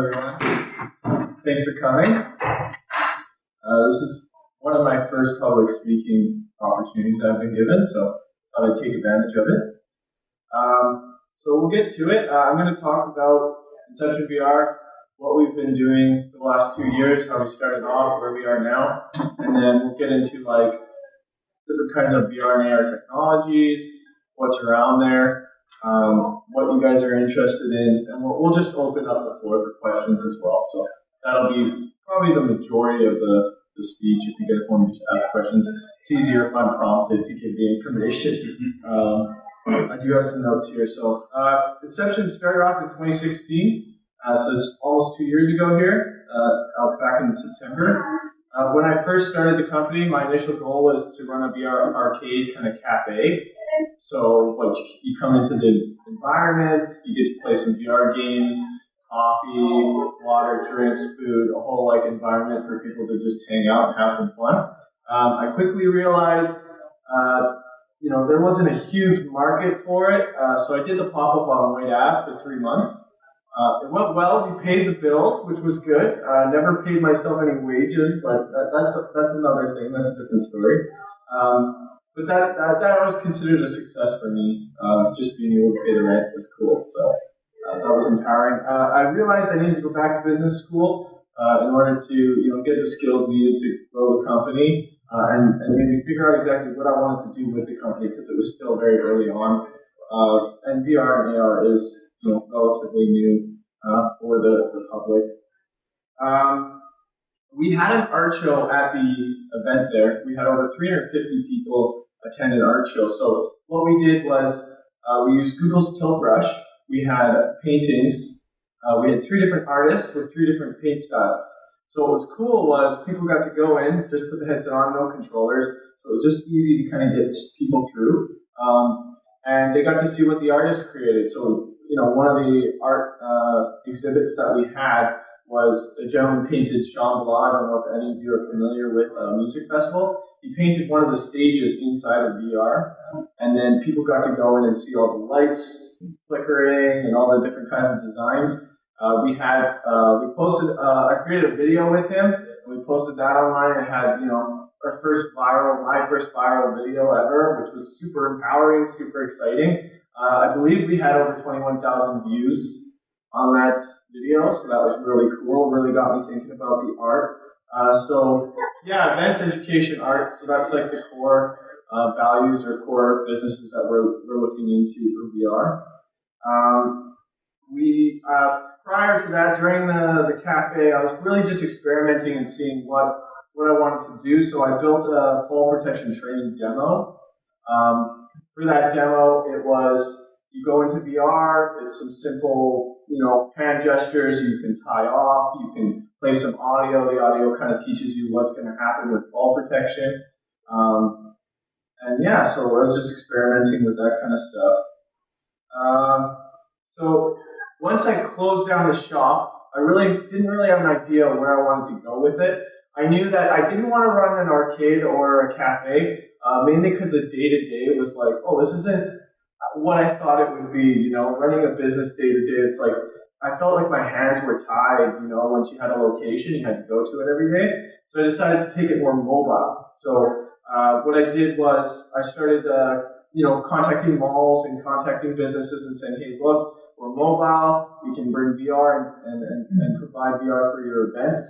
everyone. Thanks for coming. This is one of my first public speaking opportunities I've been given, so I thought I'd take advantage of it. So we'll get to it. I'm going to talk about Inception VR, what we've been doing for the last 2 years, how we started off, where we are now, and then we'll get into like different kinds of VR and AR technologies, what's around there, what you guys are interested in, and we'll just open up the floor for questions as well. So that'll be probably the majority of the speech. If you guys want to just ask questions, it's easier if I'm prompted to give the information. I do have some notes here. So Inception started off in 2016, so it's almost 2 years ago here, back in September. When I first started the company, my initial goal was to run a VR arcade kind of cafe. So like you come into the environment, you get to play some VR games, coffee, water, drinks, food, a whole like environment for people to just hang out and have some fun. I quickly realized, there wasn't a huge market for it, so I did the pop-up on Whyte for 3 months. It went well. We paid the bills, which was good. Never paid myself any wages, but that's another thing. That's a different story. But that was considered a success for me. Just being able to pay the rent was cool. So that was empowering. I realized I needed to go back to business school in order to get the skills needed to grow the company and maybe figure out exactly what I wanted to do with the company because it was still very early on. And VR and AR is relatively new for the public. We had an art show at the event there. We had over 350 people attend an art show. So what we did was we used Google's Tilt Brush. We had paintings. We had 3 different artists with 3 different paint styles. So what was cool was people got to go in, just put the headset on, no controllers. So it was just easy to kind of get people through. And they got to see what the artist created. So, one of the art exhibits that we had was a gentleman painted Shambhala. I don't know if any of you are familiar with a music festival. He painted one of the stages inside of VR, and then people got to go in and see all the lights flickering and all the different kinds of designs. I created a video with him, and we posted that online and had, my first viral video ever, which was super empowering, super exciting. I believe we had over 21,000 views on that video, so that was really cool. Really got me thinking about the art. Events, education, art. So that's like the core values or core businesses that we're looking into for VR. Prior to that, during the cafe, I was really just experimenting and seeing what I wanted to do. So I built a fall protection training demo. For that demo, it was you go into VR. It's some simple hand gestures you can tie off, you can play some audio. The audio kind of teaches you what's going to happen with fall protection. So I was just experimenting with that kind of stuff. So once I closed down the shop, I didn't really have an idea where I wanted to go with it. I knew that I didn't want to run an arcade or a cafe, mainly because the day-to-day was like, oh, this isn't what I thought it would be, running a business day-to-day. It's like, I felt like my hands were tied, once you had a location, you had to go to it every day. So I decided to take it more mobile. So what I did was I started, contacting malls and contacting businesses and saying, hey, look, we're mobile, we can bring VR and provide VR for your events.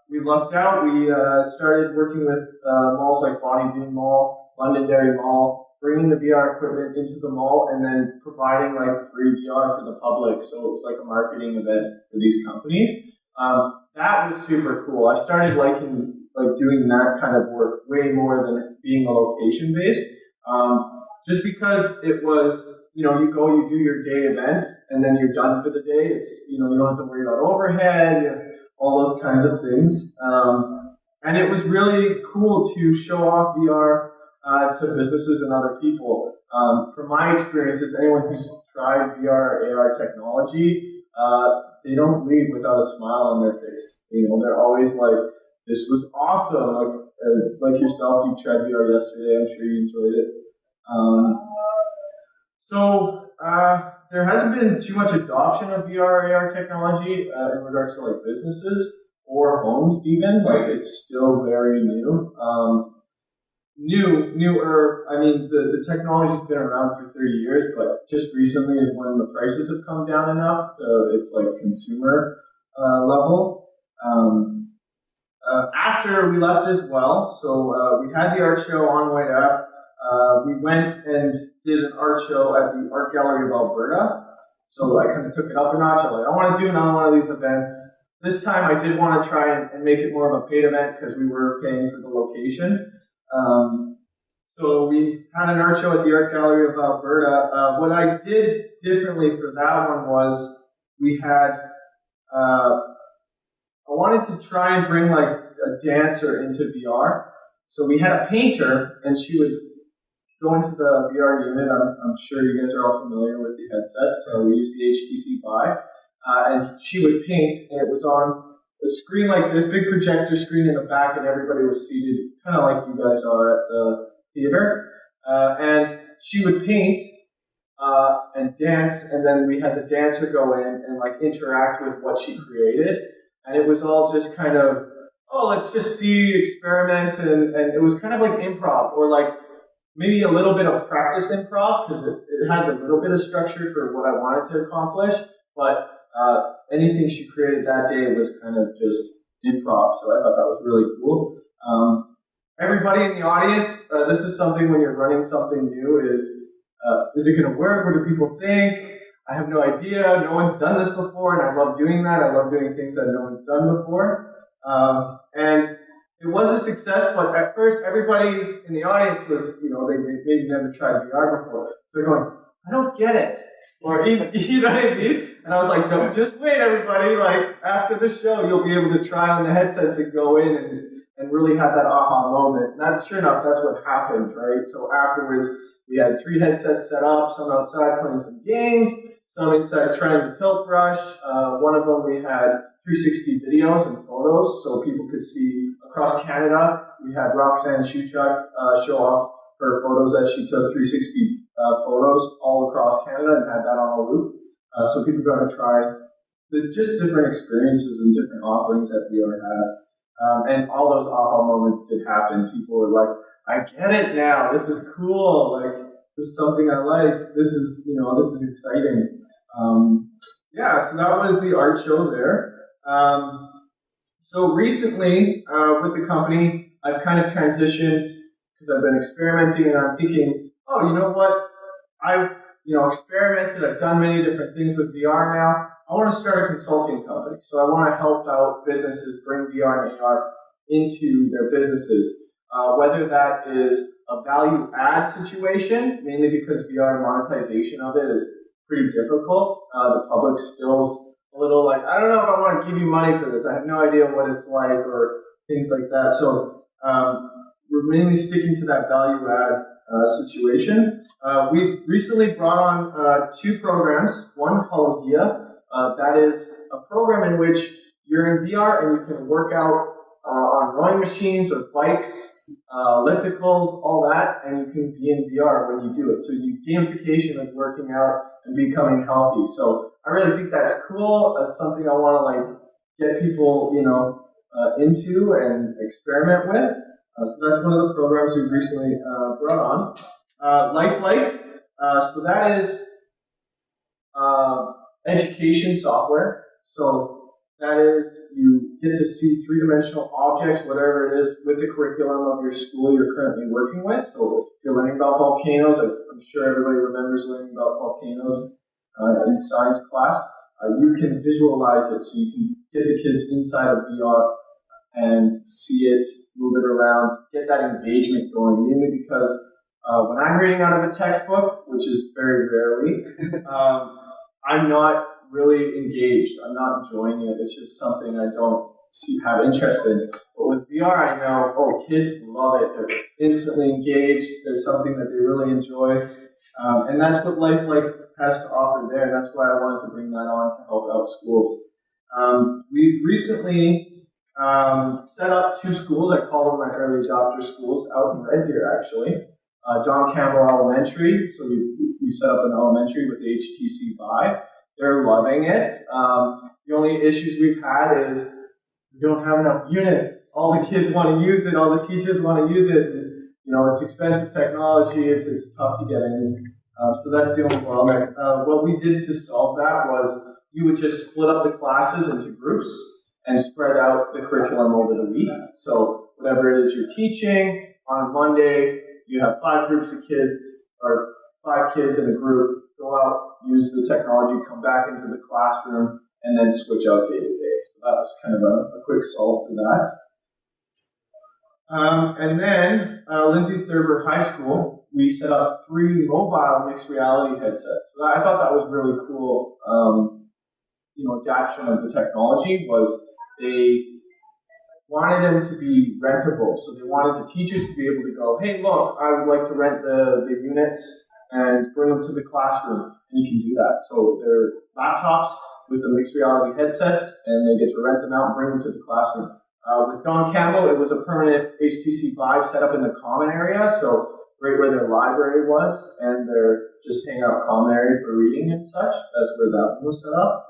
We lucked out. We started working with malls like Bonnie Doon Mall, Londonderry Mall, bringing the VR equipment into the mall and then providing like free VR for the public. So it was like a marketing event for these companies. That was super cool. I started liking doing that kind of work way more than being a location based. Just because it was, you go, you do your day event and then you're done for the day. It's, you don't have to worry about overhead, all those kinds of things. And it was really cool to show off VR to businesses and other people. From my experiences, anyone who's tried VR or AR technology, they don't leave without a smile on their face. They're always like, this was awesome. Like yourself, you tried VR yesterday. I'm sure you enjoyed it. There hasn't been too much adoption of VR AR technology in regards to like businesses or homes even. Like it's still very new. Newer. I mean, the technology's been around for 30 years, but just recently is when the prices have come down enough to it's like consumer level. After we left as well, so we had the art show on Whyte. We went and did an art show at the Art Gallery of Alberta. So I kind of took it up a notch. I'm like, I want to do another one of these events. This time I did want to try and make it more of a paid event because we were paying for the location. So we had an art show at the Art Gallery of Alberta. What I did differently for that one was we had, I wanted to try and bring like a dancer into VR. So we had a painter and she would go into the VR unit. I'm sure you guys are all familiar with the headset. So we used the HTC Vive. And she would paint, and it was on a screen like this, big projector screen in the back, and everybody was seated kind of like you guys are at the theater. And she would paint and dance, and then we had the dancer go in and like interact with what she created. And it was all just kind of, oh, let's just see, experiment, and it was kind of like improv, or like maybe a little bit of practice improv, because it had a little bit of structure for what I wanted to accomplish, but anything she created that day was kind of just improv, so I thought that was really cool. Everybody in the audience, this is something when you're running something new is it going to work? What do people think? I have no idea. No one's done this before, and I love doing that. I love doing things that no one's done before. And it was a success, but at first everybody in the audience was, they maybe never tried VR before. So they're going, I don't get it. Or even, you know what I mean? And I was like, don't just wait, everybody. Like, after the show, you'll be able to try on the headsets and go in and really have that aha moment. And sure enough, that's what happened, right? So afterwards, we had 3 headsets set up, some outside playing some games, some inside trying the tilt brush. One of them we had 360 videos and photos, so people could see across Canada. We had Roxanne Shuchuk show off her photos that she took, 360 photos all across Canada, and had that on a loop. So people got to try just different experiences and different offerings that VR has. And all those aha moments did happen. People were like, I get it now. This is cool. Like, this is something I like. This is, this is exciting. So that was the art show there. So recently, with the company, I've kind of transitioned because I've been experimenting, and I'm thinking, oh, you know what? I've experimented. I've done many different things with VR now. I want to start a consulting company. So I want to help out businesses bring VR and AR into their businesses. Whether that is a value add situation, mainly because VR monetization of it is pretty difficult. The public's still a little like, I don't know if I want to give you money for this. I have no idea what it's like, or things like that. So we're mainly sticking to that value add situation. We recently brought on 2 programs. One, Hologia. That is a program in which you're in VR and you can work out on rowing machines or bikes, ellipticals, all that, and you can be in VR when you do it. So you gamification of working out and becoming healthy. So I really think that's cool. That's something I want to like get people, into and experiment with. So that's one of the programs we've recently brought on. Lifelike. So that is education software. So that is, you get to see 3-dimensional objects, whatever it is, with the curriculum of your school you're currently working with. So if you're learning about volcanoes, I'm sure everybody remembers learning about volcanoes in science class. You can visualize it, so you can get the kids inside of VR and see it, move it around, get that engagement going, mainly because when I'm reading out of a textbook, which is very rarely, I'm not really engaged. I'm not enjoying it. It's just something I don't have interest in. But with VR, I know, kids love it. They're instantly engaged. There's something that they really enjoy. And that's what Lifelike has to offer there. And that's why I wanted to bring that on to help out schools. We've recently set up 2 schools. I call them my early adopter schools out in Red Deer, actually. John Campbell Elementary. So we set up an elementary with the HTC Vive. They're loving it. The only issues we've had is we don't have enough units. All the kids want to use it. All the teachers want to use it. And, it's expensive technology. It's tough to get in. So that's the only bottleneck. What we did to solve that was you would just split up the classes into groups and spread out the curriculum over the week. So whatever it is you're teaching, on Monday you have 5 groups of kids, or 5 kids in a group, go out, use the technology, come back into the classroom, and then switch out day to day. So that was kind of a quick solve for that. And then Lindsay Thurber High School, we set up 3 mobile mixed reality headsets. So I thought that was really cool. Adaptation of the technology was they wanted them to be rentable. So they wanted the teachers to be able to go, hey, look, I would like to rent the units and bring them to the classroom. And you can do that. So they're laptops with the mixed reality headsets, and they get to rent them out and bring them to the classroom. With Don Campbell, it was a permanent HTC Vive set up in the common area, so right where their library was, and they're just hanging out common area for reading and such. That's where that one was set up.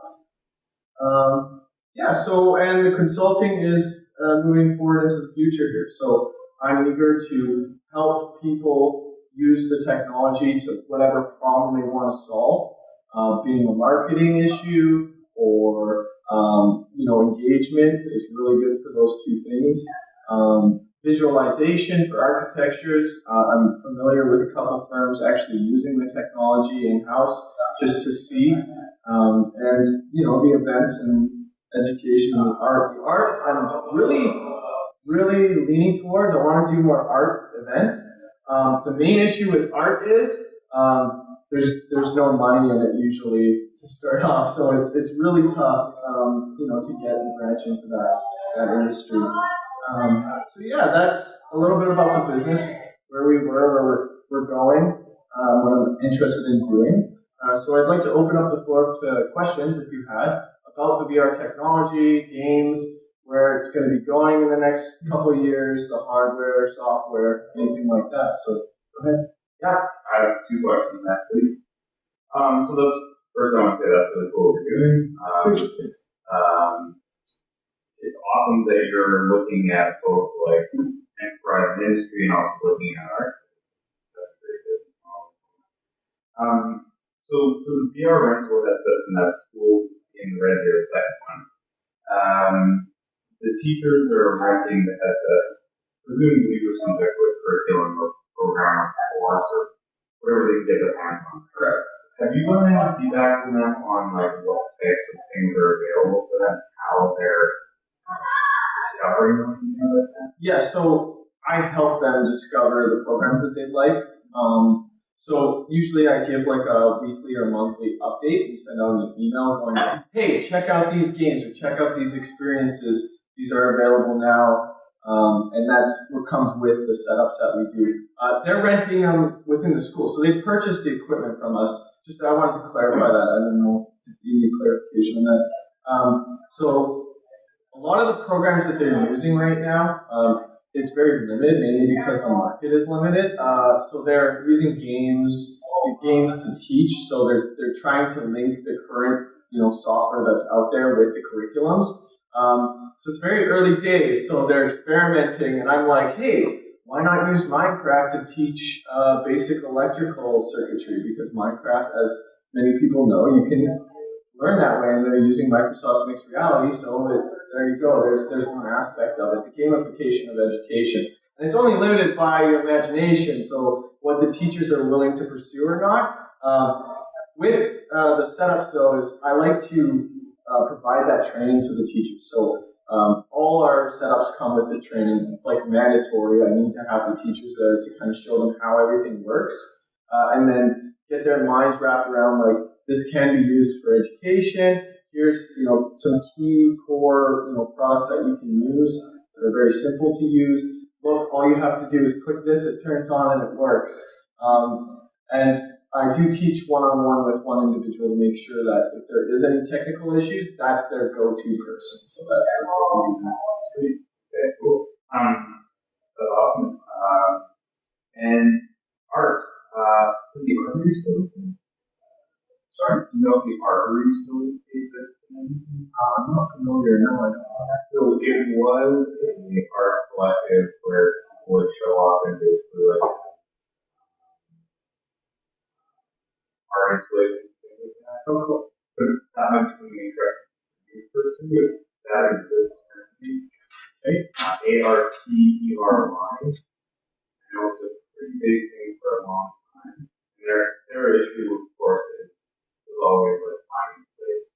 And the consulting is moving forward into the future here. So I'm eager to help people use the technology to whatever problem they want to solve, being a marketing issue or engagement is really good for those 2 things. Visualization for architectures. I'm familiar with a couple firms actually using the technology in-house just to see. The events and education and the art. The art, I'm really leaning towards. I want to do more art events. The main issue with art is there's no money in it usually to start off, so it's really tough, to get and branch into that industry. That's a little bit about the business, where we were, where we're going, what I'm interested in doing. So I'd like to open up the floor to questions if you had about the VR technology, games, where it's going to be going in the next couple of years, the hardware, software, anything like that. So go ahead. Yeah. I have 2 questions actually. So first I want to say that's really cool what you're doing. It's awesome that you're looking at both like enterprise and industry and also looking at art. That's very good. So for the VR rental headsets in that school in red here, the second one, the teachers are renting the headsets, presumably for some type of curriculum or program or course or whatever they can get their hands on. Correct. Have you gotten any feedback from them on like what types of things are available for them, how they're discovering them, and things like that? Yeah, so I help them discover the programs that they like. So usually I give like a weekly or monthly update and send out an email going, hey, check out these games or check out these experiences. These are available now. And that's what comes with the setups that we do. They're renting them within the school. So they purchased the equipment from us. Just I wanted to clarify that. I don't know if you need clarification on that. So a lot of the programs that they're using right now, it's very limited, mainly because the market is limited. So they're using games to teach. So they're trying to link the current software that's out there with the curriculums. So it's very early days. So they're experimenting, and I'm like, hey, why not use Minecraft to teach basic electrical circuitry? Because Minecraft, as many people know, you can learn that way, and they're using Microsoft's mixed reality. So there you go. There's one aspect of it, the gamification of education. And it's only limited by your imagination, so what the teachers are willing to pursue or not. With the setups, though, is I like to provide that training to the teachers. So all our setups come with the training. It's like mandatory. I need to have the teachers there to kind of show them how everything works, and then get their minds wrapped around like this can be used for education. Here's some key core products that you can use that are very simple to use. Look, all you have to do is click this, it turns on, and it works. And I do teach one-on-one with one individual to make sure that if there is any technical issues, that's their go-to person. So that's what we do. Okay, cool. That's awesome. And Art. Is the artery still exists? Sorry? Do you know if the artery still exists? I'm not familiar, no, I don't. So it was a arts collective where people would show up and basically like art installations, things like that. Oh, cool. But that might be something interesting for you personally. That exists currently. Okay. ARTERY. I know it's a pretty big thing for a long time. And their issue, of course, is always like finding a place.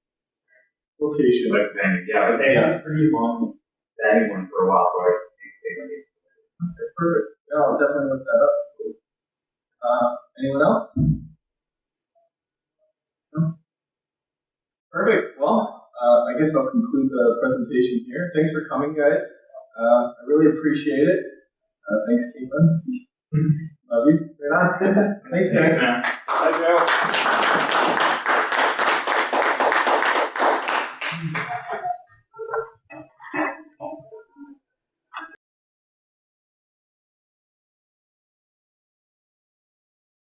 Location. Like venue. Yeah, but they had a pretty long standing one for a while, so I think they would need to. Okay, perfect. Yeah, I'll definitely look that up. Anyone else? No? Perfect. Well, I guess I'll conclude the presentation here. Thanks for coming, guys. I really appreciate it. Thanks, Caitlin. Love you. Right on. Thanks, guys. Thanks, man. Bye, Joe.